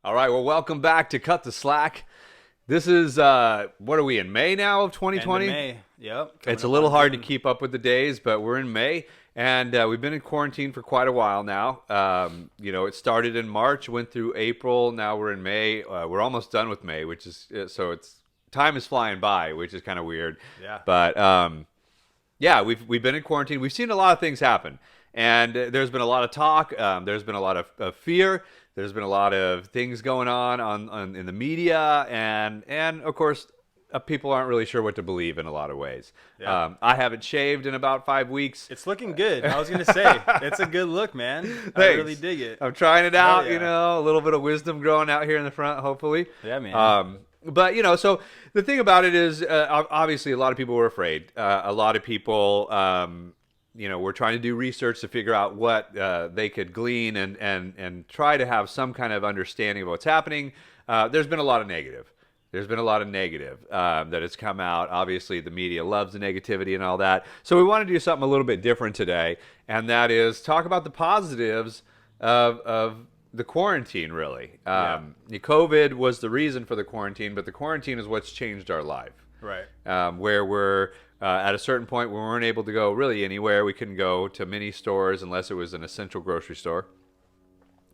All right, well, welcome back to Cut the Slack. This is, what are we, in May now of End of 2020? May. Yep. It's coming a up little on hard to June. keep up with the days, but we're in May, and we've been in quarantine for quite a while now. It started in March, went through April, now we're in May. We're almost done with May, which is, so it's, time is flying by, which is kind of weird. Yeah. But, yeah, we've been in quarantine. We've seen a lot of things happen, and there's been a lot of talk. There's been a lot of fear. There's been a lot of things going on in the media, and of course, people aren't really sure what to believe in a lot of ways. Yeah. I haven't shaved in about 5 weeks. It's looking good. I was gonna say it's a good look, man. I Thanks. really dig it. I'm trying it out. yeah. A little bit of wisdom growing out here in the front, hopefully. Yeah, man. But so the thing about it is, obviously, a lot of people were afraid. A lot of people, were trying to do research to figure out what they could glean and try to have some kind of understanding of what's happening. There's been a lot of negative. There's been a lot of negative that has come out. Obviously, the media loves the negativity and all that. So we want to do something a little bit different today, and that is talk about the positives of the quarantine, really. The COVID was the reason for the quarantine, but the quarantine is what's changed our life. Right. Where we're at a certain point, we weren't able to go really anywhere. We couldn't go to many stores unless it was an essential grocery store.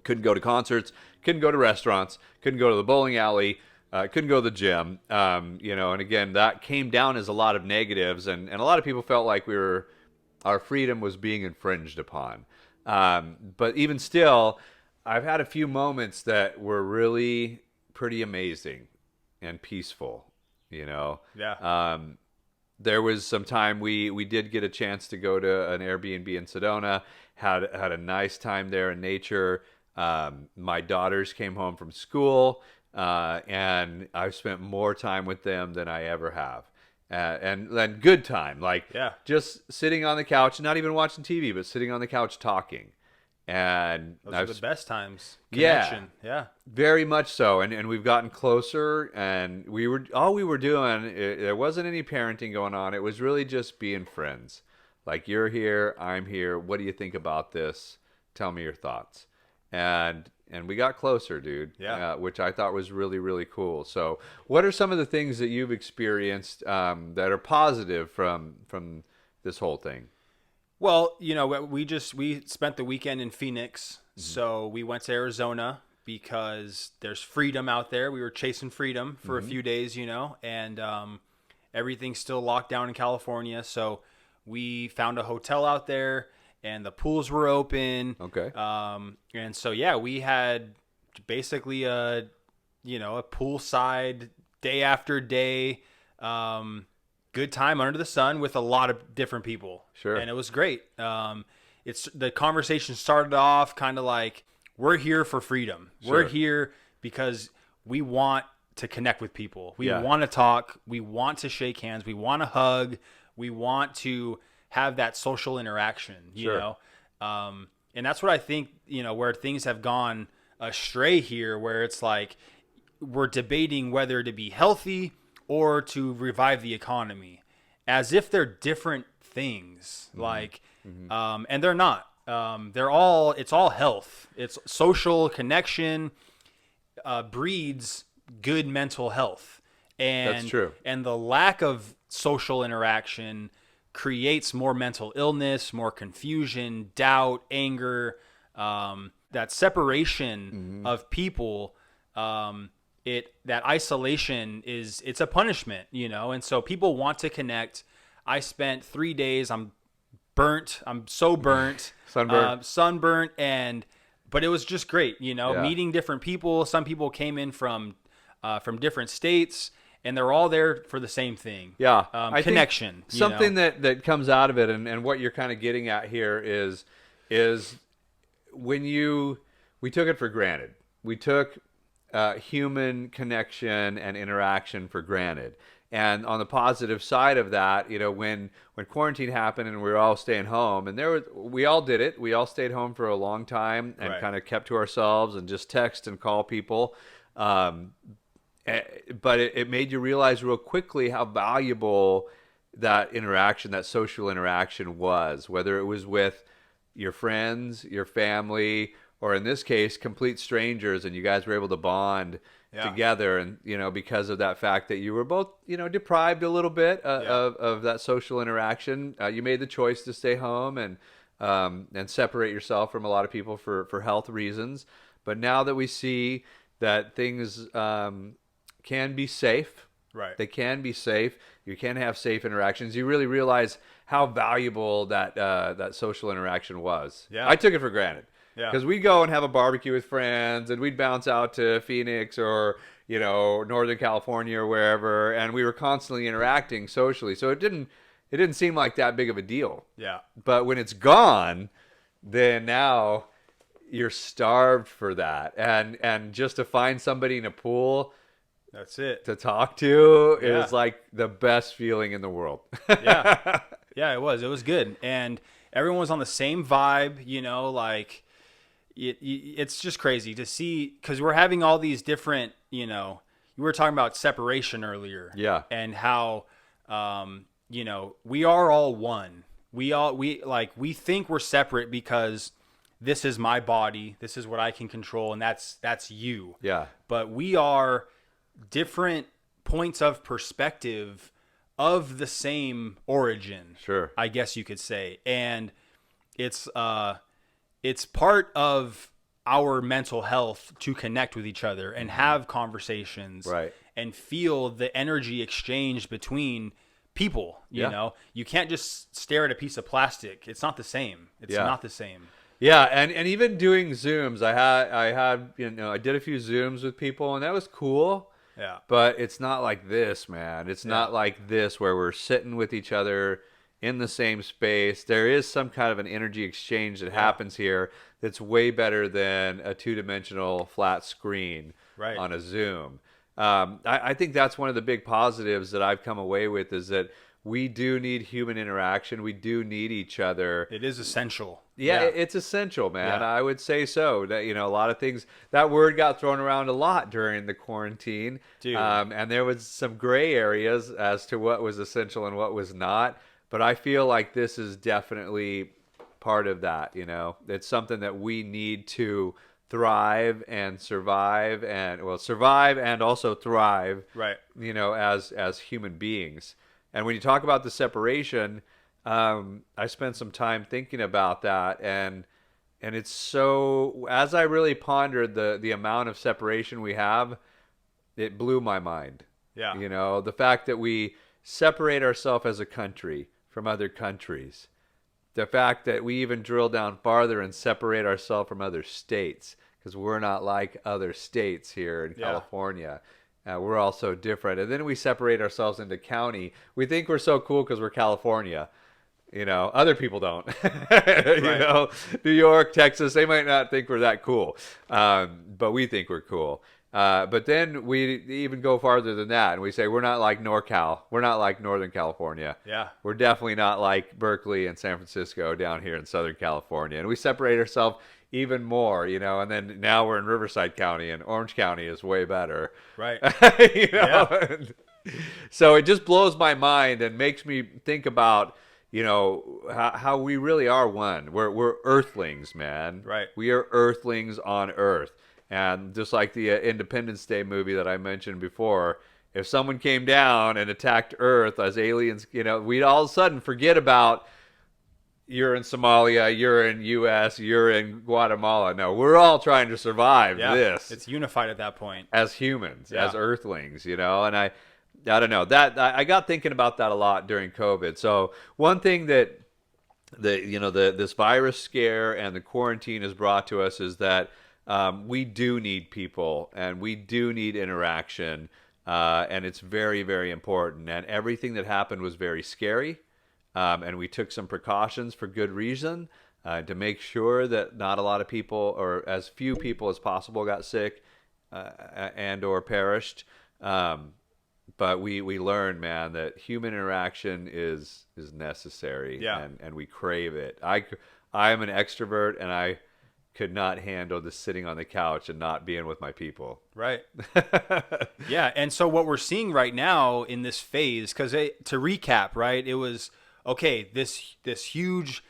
Couldn't go to concerts. Couldn't go to restaurants. Couldn't go to the bowling alley. Couldn't go to the gym. And again, that came down as a lot of negatives, and a lot of people felt like our freedom was being infringed upon. But even still, I've had a few moments that were really pretty amazing and peaceful. Yeah. There was some time we did get a chance to go to an Airbnb in Sedona. Had a nice time there in nature. My daughters came home from school, and I've spent more time with them than I ever have. And then good time, like just sitting on the couch, not even watching TV, but sitting on the couch talking. And Those are the best times. Yeah. Connection. Yeah. Very much so, and we've gotten closer, and all we were doing, there wasn't any parenting going on. It was really just being friends. Like, you're here, I'm here. What do you think about this? Tell me your thoughts. And we got closer, dude. Yeah. Which I thought was really, really cool. So, what are some of the things that you've experienced that are positive from this whole thing? Well, we spent the weekend in Phoenix, so we went to Arizona because there's freedom out there. We were chasing freedom for a few days, and everything's still locked down in California. So we found a hotel out there, and the pools were open. Okay. And so we had basically a poolside day after day. Good time under the sun with a lot of different people. Sure. And it was great. It's the conversation started off kind of like, we're here for freedom. Sure. We're here because we want to connect with people. We Yeah. want to talk. We want to shake hands. We want to hug. We want to have that social interaction, you Sure. know? And that's what I think, where things have gone astray here, where it's like we're debating whether to be healthy or to revive the economy, as if they're different things. And they're not. It's all health. It's social connection breeds good mental health. And That's true. And the lack of social interaction creates more mental illness, more confusion, doubt, anger, that separation of people. That isolation it's a punishment, and so people want to connect. I spent 3 days. I'm burnt. I'm so burnt, sunburnt, but it was just great, meeting different people. Some people came in from different states, and they're all there for the same thing. Yeah. Connection. Something that comes out of it, and what you're kind of getting at here is when we took it for granted. We took human connection and interaction for granted. And on the positive side of that, when quarantine happened and we were all staying home, and we all did it. We all stayed home for a long time and kind of kept to ourselves and just text and call people. But it made you realize real quickly how valuable that interaction, that social interaction was, whether it was with your friends, your family, or in this case, complete strangers, and you guys were able to bond together, and because of that fact that you were both deprived a little bit of that social interaction, you made the choice to stay home and separate yourself from a lot of people for health reasons. But now that we see that things can be safe, Right. they can be safe. You can have safe interactions. You really realize how valuable that social interaction was. Yeah. I took it for granted. Yeah. Because we'd go and have a barbecue with friends, and we'd bounce out to Phoenix or Northern California or wherever, and we were constantly interacting socially. So it didn't seem like that big of a deal. Yeah. But when it's gone, then now you're starved for that, and just to find somebody in a pool. That's it. To talk to Yeah. is like the best feeling in the world. Yeah. Yeah, it was good. And everyone was on the same vibe, like it's just crazy to see, because we're having all these different, you were talking about separation earlier. Yeah. And how, we are all one. We think we're separate because this is my body. This is what I can control. And that's you. Yeah. But we are different points of perspective of the same origin. Sure. I guess you could say. And it's part of our mental health to connect with each other and have conversations, right, and feel the energy exchange between people. You you can't just stare at a piece of plastic. It's not the same. It's not the same. Yeah, and even doing Zooms, I did a few Zooms with people, and that was cool. Yeah. But it's not like this, man. It's not like this where we're sitting with each other in the same space. There is some kind of an energy exchange that happens here that's way better than a two-dimensional flat screen on a Zoom. I think that's one of the big positives that I've come away with, is that we do need human interaction. We do need each other. It is essential. Yeah, it's essential, man. Yeah. I would say so. That a lot of things. That word got thrown around a lot during the quarantine, dude. And there was some gray areas as to what was essential and what was not. But I feel like this is definitely part of that. It's something that we need to thrive and survive, and survive and also thrive. Right. As human beings. And when you talk about the separation, I spent some time thinking about that, and it's so, as I really pondered the amount of separation we have, it blew my mind. Yeah. The fact that we separate ourselves as a country from other countries, the fact that we even drill down farther and separate ourselves from other states, because we're not like other states here in California. We're all so different. And then we separate ourselves into county. We think we're so cool because we're California. Other people don't. New York, Texas, they might not think we're that cool. But we think we're cool. But then we even go farther than that, and we say we're not like NorCal. We're not like Northern California. Yeah. We're definitely not like Berkeley and San Francisco down here in Southern California. And we separate ourselves even more, and then now we're in Riverside County, and Orange County is way better. Right. Yeah. So it just blows my mind and makes me think about, how we really are one. We're earthlings, man. Right. We are earthlings on Earth. And just like the Independence Day movie that I mentioned before, if someone came down and attacked Earth as aliens, we'd all of a sudden forget about, you're in Somalia, you're in U.S., you're in Guatemala. No, we're all trying to survive this. It's unified at that point. As humans, as earthlings, and I don't know. That I got thinking about that a lot during COVID. So one thing that this virus scare and the quarantine has brought to us is that we do need people, and we do need interaction, and it's very, very important. And everything that happened was very scary. And we took some precautions for good reason, to make sure that not a lot of people, or as few people as possible, got sick and or perished. But we learned, man, that human interaction is necessary, and we crave it. I am an extrovert, and I could not handle the sitting on the couch and not being with my people. Right. Yeah. And so what we're seeing right now in this phase, because to recap, right, it was, okay, this huge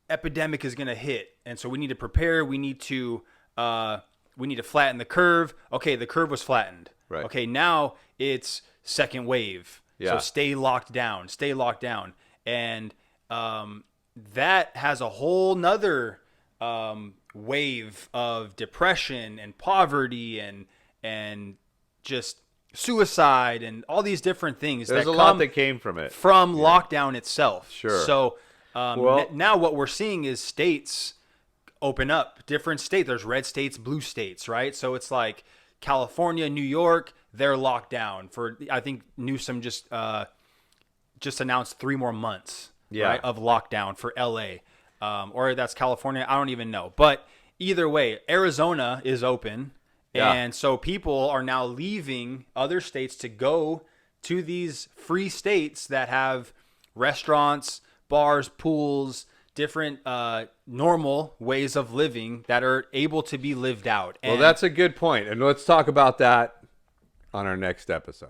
epidemic is going to hit. and so we need to prepare. We need to flatten the curve. Okay, the curve was flattened. Right. Okay, now it's second wave. Yeah. So stay locked down. Stay locked down. And that has a whole nother wave of depression and poverty and just suicide and all these different things. There's that a lot come that came from it. from lockdown itself. Sure. So Well- now what we're seeing is states open up. Different states. There's red states, blue states, right? So it's like California, New York, they're locked down for. I think Newsom just announced 3 more months, right, of lockdown for LA, or that's California. I don't even know, but either way, Arizona is open, and so people are now leaving other states to go to these free states that have restaurants, bars, pools, different normal ways of living that are able to be lived out. Well, that's a good point, and let's talk about that on our next episode.